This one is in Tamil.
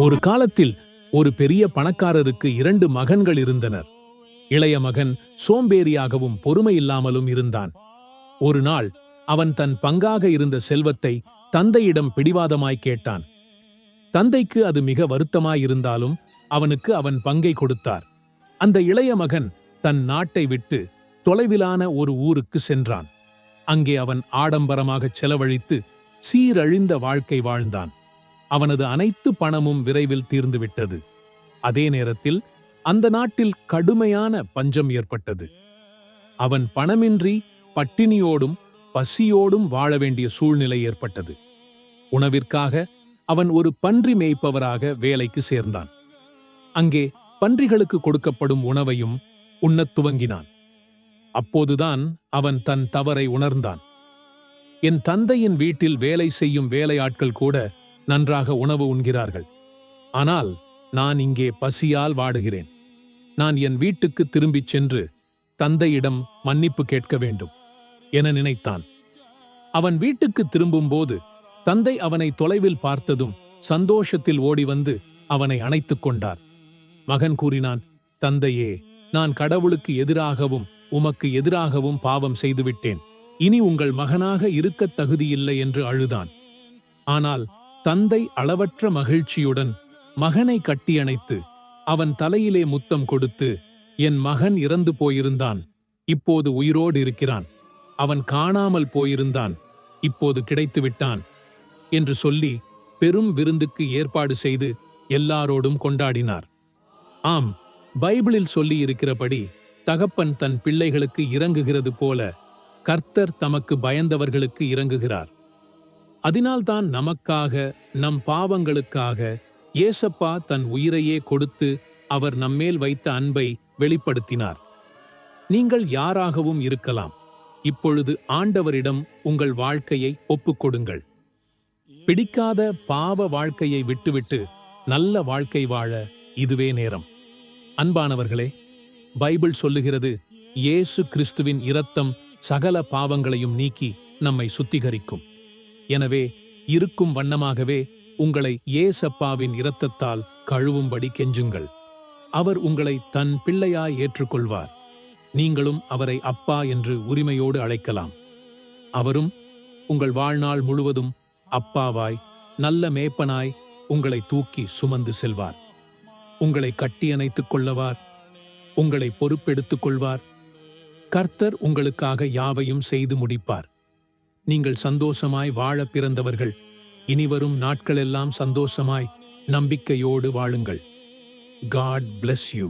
ஒரு காலத்தில் ஒரு பெரிய பணக்காரருக்கு 2 மகன்கள் இருந்தனர். இளைய மகன் சோம்பேறியாகவும் பொறுமையில்லாமலும் இருந்தான். ஒரு நாள் அவன் தன் பங்காக இருந்த செல்வத்தை தந்தையிடம் பிடிவாதமாய் கேட்டான். தந்தைக்கு அது மிக வருத்தமாயிருந்தாலும் அவனுக்கு அவன் பங்கை கொடுத்தார். அந்த இளைய மகன் தன் நாட்டை விட்டு தொலைவிலான ஒரு ஊருக்கு சென்றான். அங்கே அவன் ஆடம்பரமாகச் செலவழித்து சீரழிந்த வாழ்க்கை வாழ்ந்தான். அவனது அனைத்து பணமும் விரைவில் தீர்ந்துவிட்டது. அதே நேரத்தில் அந்த நாட்டில் கடுமையான பஞ்சம் ஏற்பட்டது. அவன் பணமின்றி பட்டினியோடும் பசியோடும் வாழ வேண்டிய சூழ்நிலை ஏற்பட்டது. உணவிற்காக அவன் ஒரு பன்றி மேய்ப்பவராக வேலைக்கு சேர்ந்தான். அங்கே பன்றிகளுக்கு கொடுக்கப்படும் உணவையும் உண்ணத் துவங்கினான். அப்போதுதான் அவன் தன் தவறை உணர்ந்தான். என் தந்தையின் வீட்டில் வேலை செய்யும் வேலையாட்கள் கூட நன்றாக உணவு உண்கிறார்கள். ஆனால் நான் இங்கே பசியால் வாடுகிறேன். நான் என் வீட்டுக்கு திரும்பிச் சென்று தந்தையிடம் மன்னிப்பு கேட்க வேண்டும் என நினைத்தான். அவன் வீட்டுக்கு திரும்பும்போது தந்தை அவனை தொலைவில் பார்த்ததும் சந்தோஷத்தில் ஓடி வந்து அவனை அணைத்துக் கொண்டார். மகன் கூறினான், தந்தையே, நான் கடவுளுக்கு எதிராகவும் உமக்கு எதிராகவும் பாவம் செய்துவிட்டேன். இனி உங்கள் மகனாக இருக்கத் தகுதியில்லை என்று அழுதான். ஆனால் தந்தை அளவற்ற மகிழ்ச்சியுடன் மகனை கட்டியணைத்து அவன் தலையிலே முத்தம் கொடுத்து, என் மகன் இறந்து போயிருந்தான், இப்போது உயிரோடு இருக்கிறான். அவன் காணாமல் போயிருந்தான், இப்போது கிடைத்துவிட்டான் என்று சொல்லி பெரும் விருந்துக்கு ஏற்பாடு செய்து எல்லாரோடும் கொண்டாடினார். ஆம், பைபிளில் சொல்லியிருக்கிறபடி தகப்பன் தன் பிள்ளைகளுக்கு இரங்குகிறது போல கர்த்தர் தமக்கு பயந்தவர்களுக்கு இரங்குகிறார். அதனால்தான் நமக்காக, நம் பாவங்களுக்காக ஏசப்பா தன் உயிரையே கொடுத்து அவர் நம்மேல் வைத்த அன்பை வெளிப்படுத்தினார். நீங்கள் யாராகவும் இருக்கலாம். இப்பொழுது ஆண்டவரிடம் உங்கள் வாழ்க்கையை ஒப்புக்கொடுங்கள். பிடிக்காத பாவ வாழ்க்கையை விட்டுவிட்டு நல்ல வாழ்க்கை வாழ இதுவே நேரம். அன்பானவர்களே, பைபிள் சொல்லுகிறது, இயேசு கிறிஸ்துவின் இரத்தம் சகல பாவங்களையும் நீக்கி நம்மை சுத்திகரிக்கும். எனவே இருக்கும் வண்ணமாகவே உங்களை ஏசப்பாவின் இரத்தத்தால் கழுவும்படி கெஞ்சுங்கள். அவர் உங்களை தன் பிள்ளையாய் ஏற்றுக்கொள்வார். நீங்களும் அவரை அப்பா என்று உரிமையோடு அழைக்கலாம். அவரும் உங்கள் வாழ்நாள் முழுவதும் அப்பாவாய், நல்ல மேய்ப்பனாய் உங்களை தூக்கி சுமந்து செல்வார். உங்களை கட்டியணைத்துக் கொள்ளவார். உங்களை பொறுப்பெடுத்துக் கொள்வார். கர்த்தர் உங்களுக்காக யாவையும் செய்து முடிப்பார். நீங்கள் சந்தோஷமாய் வாழ பிறந்தவர்கள். இனிவரும் நாட்களெல்லாம் சந்தோஷமாய் நம்பிக்கையோடு வாழுங்கள். God bless you.